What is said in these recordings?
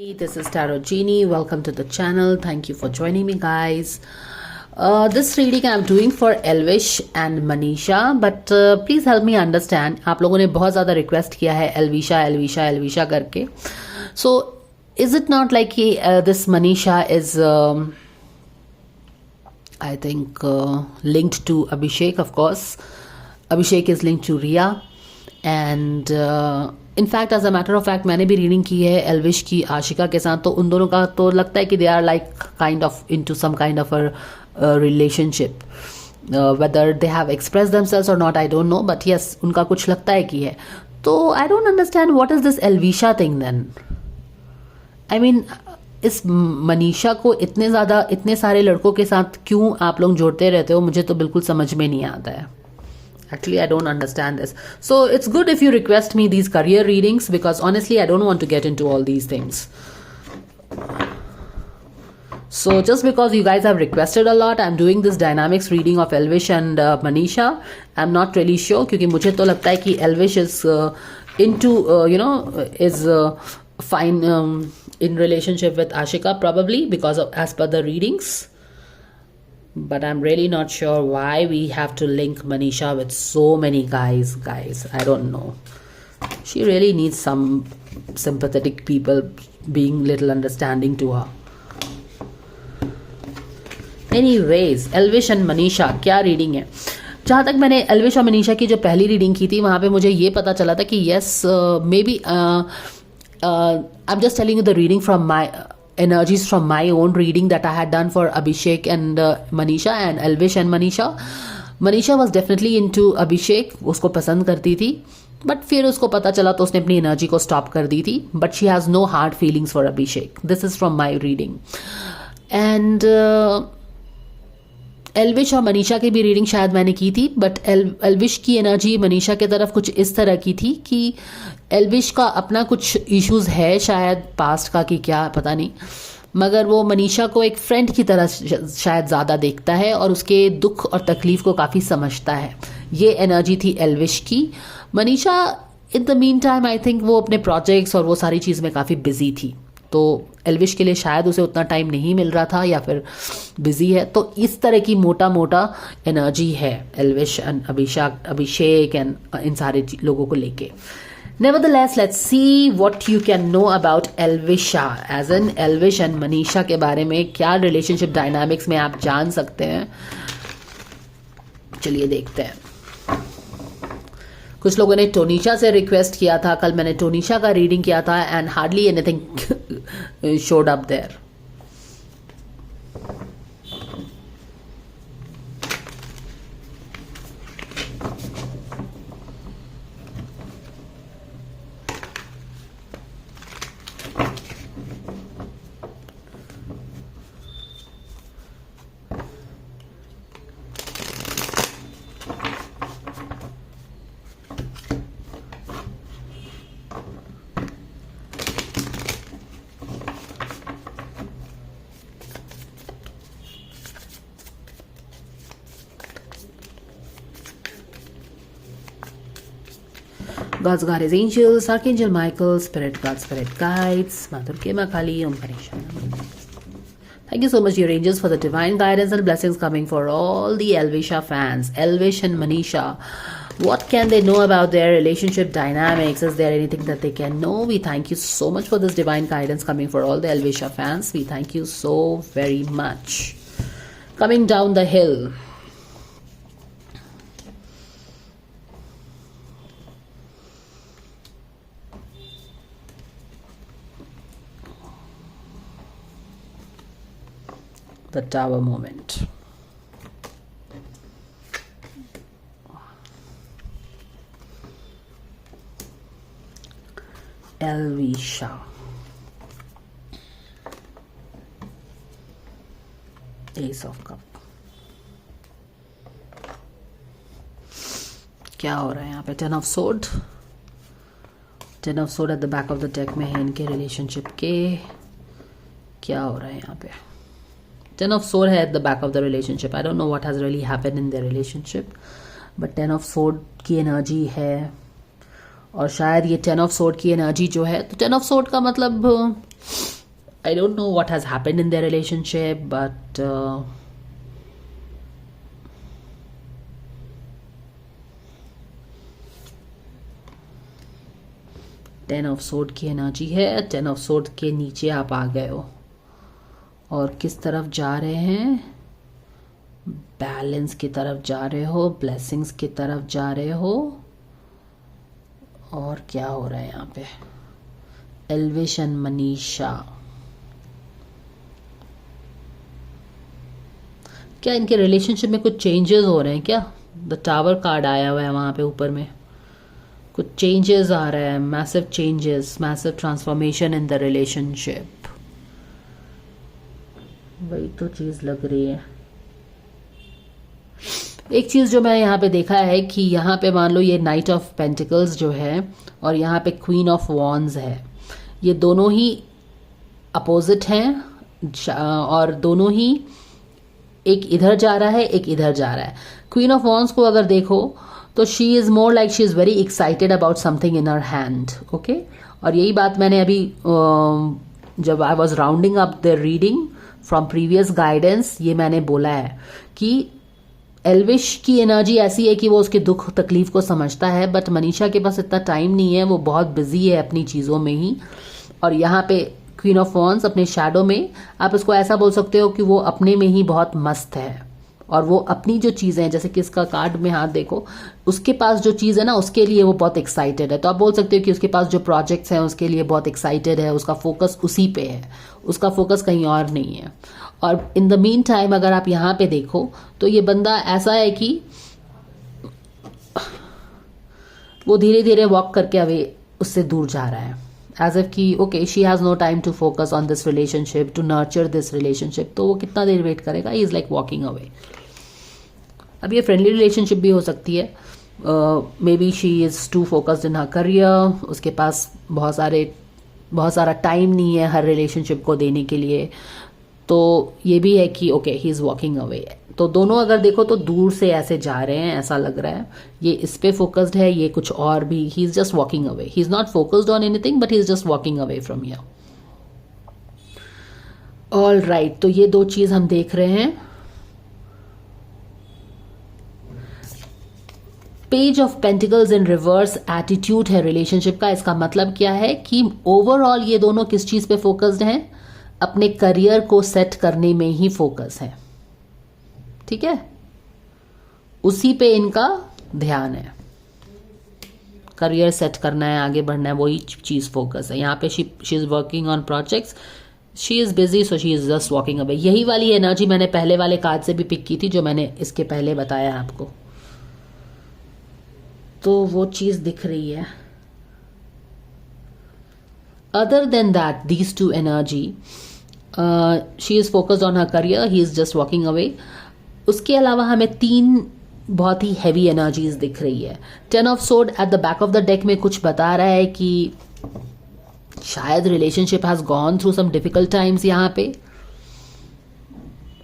Hey, this is Tarot Genie. Welcome to the channel. Thank you for joining me, guys. This reading I'm doing for Elvish and Manisha, but please help me understand. आप लोगों ने बहुत ज़्यादा request किया है Elvisha, Elvisha, Elvisha करके. So, is it not like this Manisha is, I think, linked to Abhishek, of course. Abhishek is linked to Riya. And in fact as a matter of fact मैंने भी reading की है एल्विश की आशिका के साथ, तो उन दोनों का तो लगता है कि they are like kind of into some kind of a relationship. Whether they have express themselves और not I don't know, but yes उनका कुछ लगता है कि है. तो I don't understand what is this Elvisha thing then. I mean इस मनीषा को इतने सारे लड़कों के साथ क्यों आप लोग जोड़ते रहते हो, मुझे तो बिल्कुल समझ में नहीं आता है. Actually, I don't understand this. So it's good if you request me these career readings, because honestly, I don't want to get into all these things. So just because you guys have requested a lot, I'm doing this dynamics reading of Elvish and Manisha. I'm not really sure, क्योंकि मुझे तो लगता है कि Elvish is into, is fine in relationship with Ashika, probably because of as per the readings. But I'm really not sure why we have to link Manisha with so many guys. I don't know. She really needs some sympathetic people being little understanding to her. Anyways, Elvish and Manisha, क्या reading है? जहाँ तक मैंने एल्विश और मनीषा की जो पहली reading की थी, वहाँ पे मुझे ये पता चला था कि yes, maybe I'm just telling you the reading from my energies from my own reading that I had done for Abhishek and Manisha and Elvish and Manisha. Manisha was definitely into Abhishek, उसको पसंद करती थी, but फिर उसको पता चला तो उसने अपनी एनर्जी को स्टॉप कर दी थी. But she has no hard feelings for Abhishek. This is from my reading. And Elvish और मनीषा की भी रीडिंग शायद मैंने की थी, बट एल्विश की एनर्जी मनीषा की तरफ कुछ इस तरह की थी कि एल्विश का अपना कुछ इश्यूज है शायद पास्ट का, कि क्या पता नहीं, मगर वो मनीषा को एक फ्रेंड की तरह शायद ज़्यादा देखता है और उसके दुख और तकलीफ को काफ़ी समझता है. ये एनर्जी थी एल्विश की. Manisha in the mean time I think वो अपने प्रोजेक्ट्स और वो सारी चीज़ में काफ़ी बिजी थी, तो एल्विश के लिए शायद उसे उतना टाइम नहीं मिल रहा था या फिर बिजी है. तो इस तरह की मोटा एनर्जी है Elvish and Abhishek and in सारे लोगों को लेके. Nevertheless, let's see what you can know about Elvisha, as in Elvish and Manisha के बारे में क्या रिलेशनशिप डायनामिक्स में आप जान सकते हैं. चलिए देखते हैं. कुछ लोगों ने टोनीशा से रिक्वेस्ट किया था. कल मैंने टोनीशा का रीडिंग किया था and hardly anything showed up there. God's God is angels, Archangel Michael, Spirit God, Spirit Guides, Matur Kema Kali, Om Ganesha. Thank you so much, your angels, for the divine guidance and blessings coming for all the Elvisha fans. Elvish and Manisha, what can they know about their relationship dynamics? Is there anything that they can know? We thank you so much for this divine guidance coming for all the Elvisha fans. We thank you so very much. Coming down the hill. The Tower moment. Elvisha. Ace of Cup. क्या हो रहा है यहाँ पे? Ten of Sword. Ten of Sword at the back of the deck में है इनके relationship के. क्या हो रहा है यहाँ पे? Ten of Sword है at the back of the relationship. I don't know what has really happened in their relationship, but Ten of Sword की एनर्जी है और शायद ये 10 ऑफ सोर्ड की एनर्जी जो है, तो 10 ऑफ सोर्ड का मतलब I don't know what has happened in their relationship, but ten of sword की एनर्जी है। टेन ऑफ सोर्ड के नीचे आप आ गए हो और किस तरफ जा रहे हैं? बैलेंस की तरफ जा रहे हो, ब्लेसिंग्स की तरफ जा रहे हो। और क्या हो रहा है यहाँ पे? एल्विश एंड मनीषा, क्या इनके रिलेशनशिप में कुछ चेंजेस हो रहे हैं क्या? द टावर कार्ड आया हुआ है वहाँ पे ऊपर में, कुछ चेंजेस आ रहा है, massive changes, massive transformation in the relationship. वही तो चीज़ लग रही है। एक चीज़ जो मैं यहाँ पे देखा है कि यहाँ पे मान लो ये नाइट ऑफ पेंटिकल्स जो है और यहाँ पे क्वीन ऑफ वॉन्ड्स है, ये दोनों ही अपोजिट हैं और दोनों ही एक इधर जा रहा है, एक इधर जा रहा है। क्वीन ऑफ वॉन्ड्स को अगर देखो तो she is more like she is very excited about something in her hand, okay. और यही बात मैंने अभी जब I was rounding up the reading from previous guidance, ये मैंने बोला है कि एल्विश की एनर्जी ऐसी है कि वो उसके दुख तकलीफ को समझता है, बट मनीषा के पास इतना टाइम नहीं है, वो बहुत बिजी है अपनी चीज़ों में ही। और यहाँ पे क्वीन ऑफ वॉन्ड्स अपने शैडो में, आप इसको ऐसा बोल सकते हो कि वो अपने में ही बहुत मस्त है और वो अपनी जो चीज़ें हैं, जैसे कि इसका कार्ड में हाथ देखो, उसके पास जो चीज़ है ना उसके लिए वो बहुत एक्साइटेड है। तो आप बोल सकते हो कि उसके पास जो प्रोजेक्ट्स हैं उसके लिए बहुत एक्साइटेड है, उसका फोकस उसी पे है, उसका फोकस कहीं और नहीं है। और इन द मीन टाइम अगर आप यहाँ पे देखो तो ये बंदा ऐसा है कि वो धीरे धीरे वॉक करके अवे उससे दूर जा रहा है, एज इफ कि okay she has no time to focus on this relationship, to nurture this relationship. तो वो कितना देर वेट करेगा? He is like walking away. अब ये फ्रेंडली रिलेशनशिप भी हो सकती है, maybe she is too focused in her career, उसके पास बहुत सारा टाइम नहीं है हर रिलेशनशिप को देने के लिए। तो ये भी है कि okay he is walking away. तो दोनों अगर देखो तो दूर से ऐसे जा रहे हैं, ऐसा लग रहा है। ये इस पे फोकस्ड है, ये कुछ और भी, he is just walking away, he is not focused on anything but he is just walking away from here. All right, तो ये दो चीज़ हम देख रहे हैं। Page of pentacles in reverse attitude है रिलेशनशिप का। इसका मतलब क्या है कि ओवरऑल ये दोनों किस चीज़ पे फोकस्ड हैं? अपने करियर को सेट करने में ही फोकस है, ठीक है, उसी पे इनका ध्यान है। करियर सेट करना है, आगे बढ़ना है, वही चीज़ फोकस है। यहाँ पे she is working on projects, she is busy, so she is just walking away. यही वाली एनर्जी मैंने पहले वाले कार्ड से भी पिक की थी, जो मैंने इसके पहले बताया आपको। तो वो चीज़ दिख रही है। Other than that, these two energy, she is focused on her career, he is just walking away. उसके अलावा हमें तीन बहुत ही हैवी एनर्जीज दिख रही है। Ten of sword at the back of the deck में कुछ बता रहा है कि शायद relationship has gone through some difficult times यहाँ पे,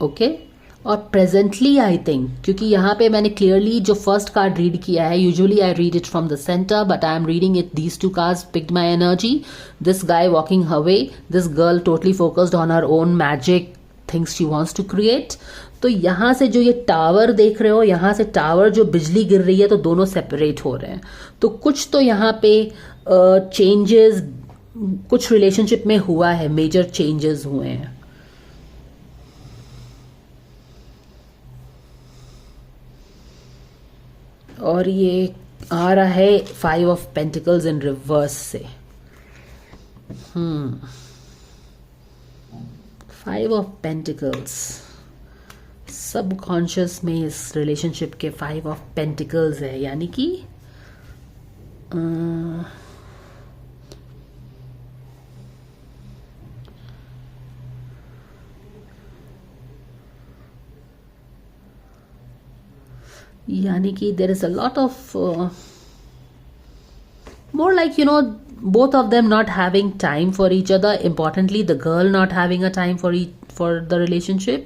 ओके। और प्रेजेंटली आई थिंक, क्योंकि यहाँ पे मैंने क्लियरली जो फर्स्ट कार्ड रीड किया है, usually I read it from the centre but I am reading it, these two cards picked my energy. This guy walking away, this girl totally focused on her own magic things she wants to create. तो यहाँ से जो ये tower देख रहे हो, यहाँ से टावर जो बिजली गिर रही है, तो दोनों सेपरेट हो रहे हैं। तो कुछ तो यहाँ पे चेंजेस कुछ रिलेशनशिप में हुआ है, मेजर चेंजेस हुए हैं। और ये आ रहा है 5 ऑफ पेंटिकल्स इन रिवर्स से। 5 ऑफ पेंटिकल्स, सबकॉन्शियस में इस रिलेशनशिप के 5 ऑफ पेंटिकल्स है, यानी कि there is a lot of more like, both of them not having time for each other, importantly the girl not having a time for the relationship।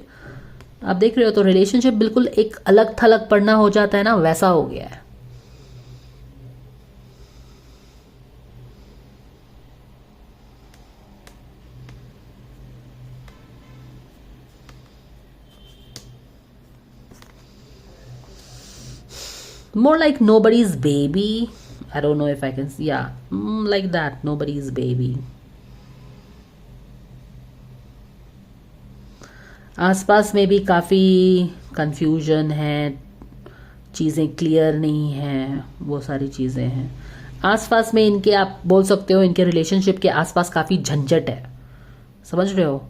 आप देख रहे हो तो रिलेशनशिप बिल्कुल एक अलग थलग पड़ना हो जाता है ना, वैसा हो गया है। more like nobody's baby. I don't know if I can, yeah, like that, nobody's baby. आसपास में भी काफ़ी कंफ्यूजन है, चीज़ें क्लियर नहीं हैं, वो सारी चीज़ें हैं आसपास में इनके। आप बोल सकते हो इनके रिलेशनशिप के आसपास काफ़ी झंझट है, समझ रहे हो,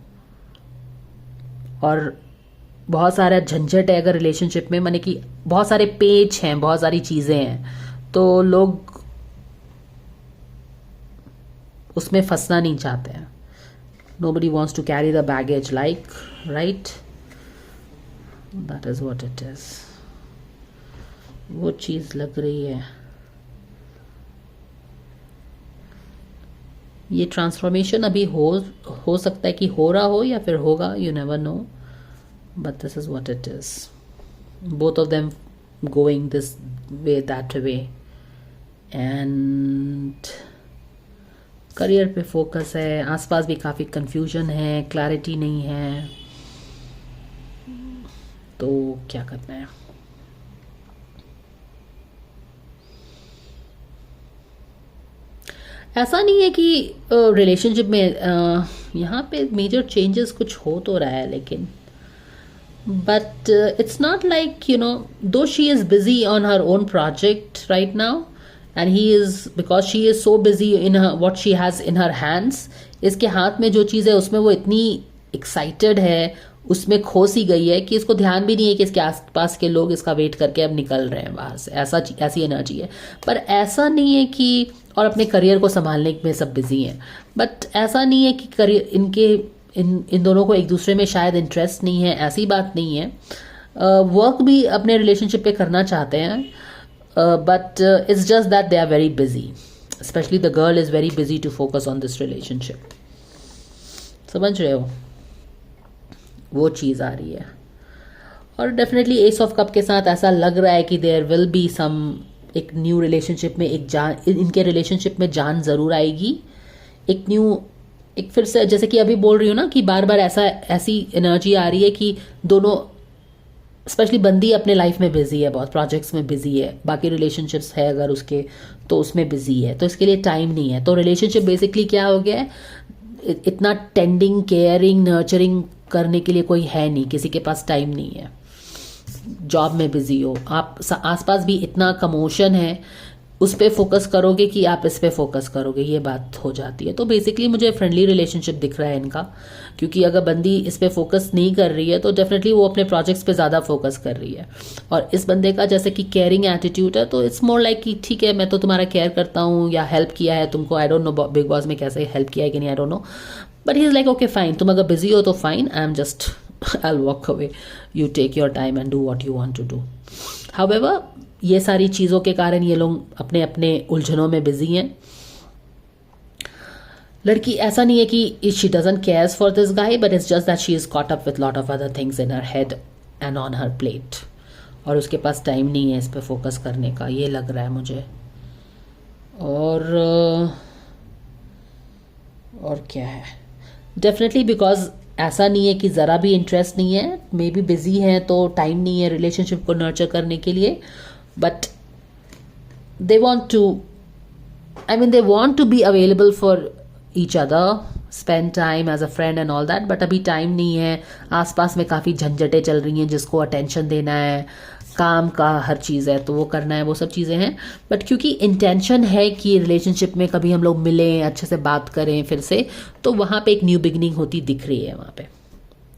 और बहुत सारा झंझट है अगर रिलेशनशिप में, माने कि बहुत सारे पेच हैं, बहुत सारी चीज़ें हैं, तो लोग उसमें फंसना नहीं चाहते हैं। Nobody wants to carry the baggage, like, right? That is what it is. वो चीज़ लग रही है। ये ट्रांसफॉर्मेशन अभी हो सकता है कि हो रहा हो या फिर होगा, you never know. But this is what it is. Both of them going this way, that way. And career पे फोकस है, आसपास भी काफ़ी कंफ्यूजन है, क्लैरिटी नहीं है, तो क्या करना है। ऐसा नहीं है कि रिलेशनशिप में यहाँ पे मेजर चेंजेस कुछ हो तो रहा है, लेकिन but it's not like, you know, though she is busy on her own project right now, and he is, because she is so busy in her what she has in her hands, इसके हाथ में जो चीज़ है उसमें वो इतनी excited है, उसमें खो सी गई है कि इसको ध्यान भी नहीं है कि इसके आसपास के लोग इसका वेट करके अब निकल रहे हैं बाहर से, ऐसी एनर्जी है। पर ऐसा नहीं है कि, और अपने करियर को संभालने में सब बिजी हैं, बट ऐसा नहीं है कि करियर इन दोनों को एक दूसरे में शायद इंटरेस्ट नहीं है, ऐसी बात नहीं है। वर्क भी अपने रिलेशनशिप पे करना चाहते हैं, but it's just that they are very busy, especially the girl is very busy to focus on this relationship, समझ रहे हो, वो चीज़ आ रही है। और डेफिनेटली एस ऑफ कप के साथ ऐसा लग रहा है कि देयर विल बी सम, एक न्यू रिलेशनशिप में एक जान, इनके रिलेशनशिप में जान ज़रूर आएगी, एक न्यू, एक फिर से जैसे कि अभी बोल रही हूँ ना कि बार बार ऐसी एनर्जी आ रही है कि दोनों, स्पेशली बंदी अपने लाइफ में बिजी है, बहुत प्रोजेक्ट्स में बिजी है, बाकी रिलेशनशिप्स है अगर उसके तो उसमें बिजी है, तो इसके लिए टाइम नहीं है। तो रिलेशनशिप बेसिकली क्या हो गया है, इतना टेंडिंग, केयरिंग, नर्चरिंग करने के लिए कोई है नहीं, किसी के पास टाइम नहीं है, जॉब में बिजी हो आप, आसपास भी इतना कमोशन है, उस पर फोकस करोगे कि आप इस पे फोकस करोगे, ये बात हो जाती है। तो बेसिकली मुझे फ्रेंडली रिलेशनशिप दिख रहा है इनका, क्योंकि अगर बंदी इस पे फोकस नहीं कर रही है तो डेफिनेटली वो अपने प्रोजेक्ट्स पे ज़्यादा फोकस कर रही है, और इस बंदे का जैसे कि केयरिंग एटीट्यूड है, तो इट्स मोर लाइक कि ठीक है मैं तो तुम्हारा केयर करता हूँ या हेल्प किया है तुमको, I don't know Bigg Boss में कैसे हेल्प किया है कि नहीं, I don't know, but he is like okay fine, तुम अगर बिजी हो तो fine, I am just, I will walk away, you take your time and do what you want to do. However ये सारी चीज़ों के कारण ये लोग अपने अपने उलझनों में बिजी हैं। लड़की ऐसा नहीं है कि she doesn't cares for this guy, but it's just that she is caught up with lot of other things in her head and on her plate, और उसके पास टाइम नहीं है इस पर फोकस करने का, ये लग रहा है मुझे। और क्या है, डेफिनेटली बिकॉज ऐसा नहीं है कि ज़रा भी इंटरेस्ट नहीं है, मे बी बिजी हैं तो टाइम नहीं है रिलेशनशिप को नर्चर करने के लिए, but they want to, I mean they want to be available for each other, spend time as a friend and all that, but अभी टाइम नहीं है, आसपास में काफ़ी झंझटें चल रही हैं, जिसको अटेंशन देना है, काम का हर चीज़ है तो वो करना है, वो सब चीज़ें हैं, बट क्योंकि इंटेंशन है कि रिलेशनशिप में कभी हम लोग मिलें, अच्छे से बात करें फिर से, तो वहाँ पे एक न्यू बिगनिंग होती दिख रही है वहाँ पे,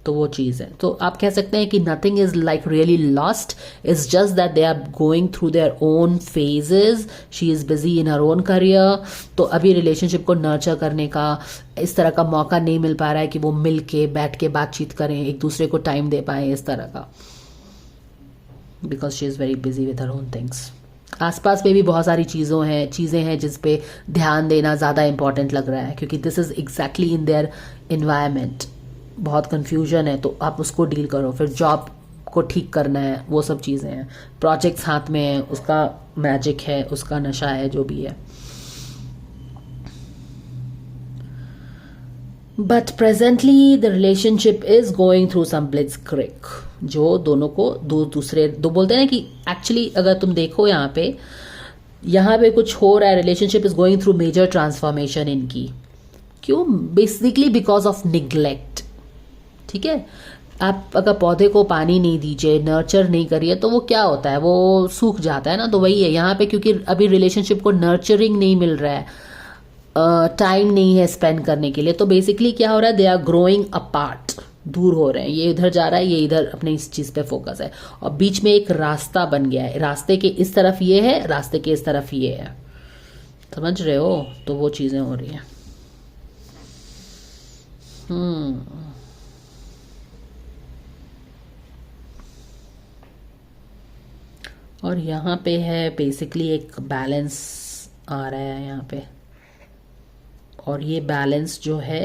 तो वो चीज़ है। तो आप कह सकते हैं कि nothing is like really lost, it's just that they are going through their own phases, she is busy in her own career, तो अभी रिलेशनशिप को नर्चर करने का इस तरह का मौका नहीं मिल पा रहा है कि वो मिल के बैठ के बातचीत करें, एक दूसरे को टाइम दे पाएँ इस तरह का, because she is very busy with her own things. आसपास में भी बहुत सारी चीज़ें हैं जिस पे ध्यान देना ज़्यादा इंपॉर्टेंट लग रहा है, क्योंकि this is exactly in their environment, बहुत कंफ्यूजन है तो आप उसको डील करो, फिर जॉब को ठीक करना है, वो सब चीज़ें हैं, प्रोजेक्ट्स हाथ में है, उसका मैजिक है, उसका नशा है, जो भी है। But presently the relationship is going through some blitzkrieg, जो दोनों को दो बोलते हैं ना कि एक्चुअली अगर तुम देखो यहाँ पे कुछ हो रहा है, relationship is going through major transformation इनकी। क्यों? Basically because of neglect. ठीक है, आप अगर पौधे को पानी नहीं दीजिए, नर्चर नहीं करिए, तो वो क्या होता है, वो सूख जाता है ना। तो वही है यहाँ पे, क्योंकि अभी रिलेशनशिप को नर्चरिंग नहीं मिल रहा है, टाइम नहीं है स्पेंड करने के लिए, तो बेसिकली क्या हो रहा है, दे आर ग्रोइंग अपार्ट, दूर हो रहे हैं। ये इधर जा रहा है, ये इधर अपने इस चीज़ पे फोकस है, और बीच में एक रास्ता बन गया है। रास्ते के इस तरफ ये है, रास्ते के इस तरफ ये है, समझ रहे हो? तो वो चीज़ें हो रही हैं। और यहाँ पे है बेसिकली एक बैलेंस आ रहा है यहाँ पे, और ये बैलेंस जो है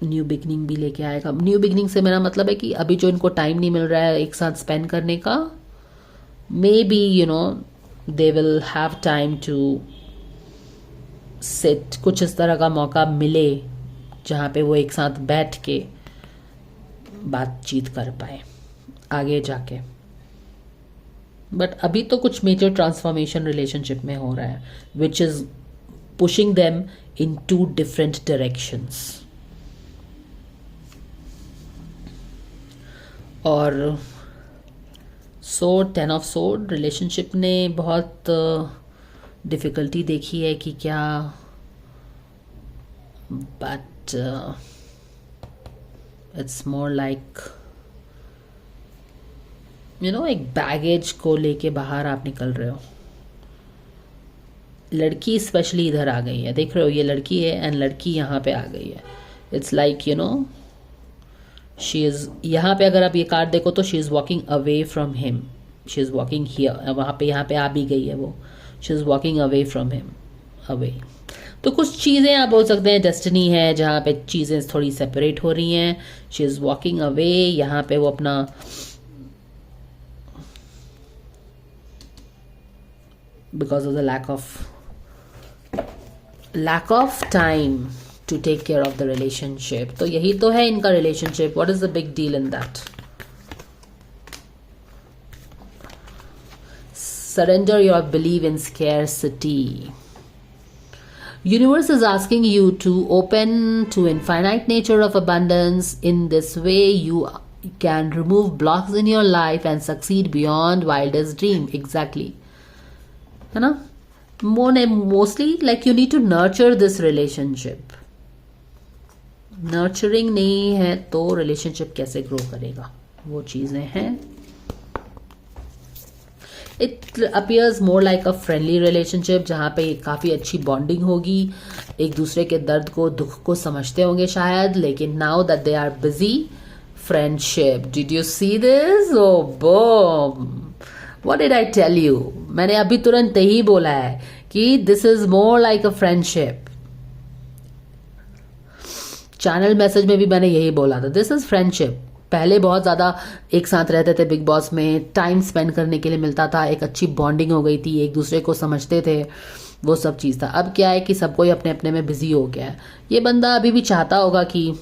न्यू बिगनिंग भी लेके आएगा। न्यू बिगनिंग से मेरा मतलब है कि अभी जो इनको टाइम नहीं मिल रहा है एक साथ स्पेंड करने का, maybe they will have time to sit, कुछ इस तरह का मौका मिले जहाँ पे वो एक साथ बैठ के बातचीत कर पाए आगे जाके। बट अभी तो कुछ मेजर ट्रांसफॉर्मेशन रिलेशनशिप में हो रहा है, which is pushing them in 2 different directions. और सोड, 10 ऑफ सोड, रिलेशनशिप ने बहुत डिफ़िकल्टी देखी है कि क्या, बट इट्स मोर लाइक एक बैगेज को लेके बाहर आप निकल रहे हो। लड़की स्पेशली इधर आ गई है, देख रहे हो, ये लड़की है एंड लड़की यहाँ पे आ गई है। इट्स लाइक शी इज़, यहाँ पे अगर आप ये कार्ड देखो तो she is walking away from him, she is walking here, वहाँ पे यहाँ पे आ भी गई है वो, she is walking away from him, away. तो कुछ चीज़ें आप बोल सकते हैं डेस्टिनी है, जहाँ पे चीज़ें थोड़ी सेपरेट हो रही हैं। शी इज़ वॉकिंग अवे, यहाँ पे वो अपना because of the lack of time to take care of the relationship. तो यही तो है इनका relationship. What is the big deal in that? Surrender your belief in scarcity. Universe is asking you to open to infinite nature of abundance. In this way, you can remove blocks in your life and succeed beyond wildest dream. Exactly. है ना? Mostly like you need to nurture this relationship. Nurturing नहीं है तो relationship कैसे grow करेगा? वो चीज़ें हैं. It appears more like a friendly relationship, जहाँ पे काफ़ी अच्छी बॉन्डिंग होगी, एक दूसरे के दर्द को, दुख को समझते होंगे शायद, लेकिन now that they are busy, friendship. Did you see this? Oh, boom! What did I tell you? मैंने अभी तुरंत ही बोला है कि this is more like a friendship. Channel message में भी मैंने यही बोला था, this is friendship. पहले बहुत ज़्यादा एक साथ रहते थे बिग बॉस में, टाइम स्पेंड करने के लिए मिलता था, एक अच्छी बॉन्डिंग हो गई थी, एक दूसरे को समझते थे, वो सब चीज़ था। अब क्या है कि सब कोई अपने अपने में बिजी हो गया है। ये बंदा अभी भी चाहता होगा कि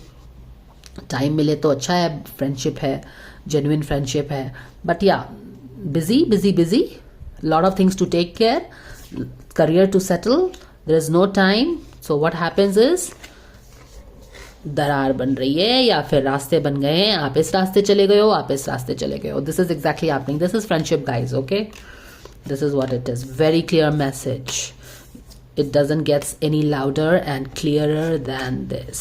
टाइम मिले तो अच्छा है, फ्रेंडशिप है, जेन्युइन फ्रेंडशिप है, बट या busy busy busy, lot of things to take care, career to settle, there is no time. So what happens is दरार बन रही है या फिर रास्ते बन गए हैं, आप इस रास्ते चले गए हो, आप इस रास्ते चले गए हो। This is exactly happening, this is friendship guys, okay, this is what it is, very clear message, it doesn't get any louder and clearer than this.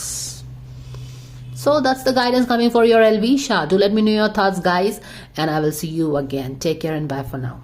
So that's the guidance coming for your LV Shah. Do let me know your thoughts guys, and I will see you again. Take care and bye for now.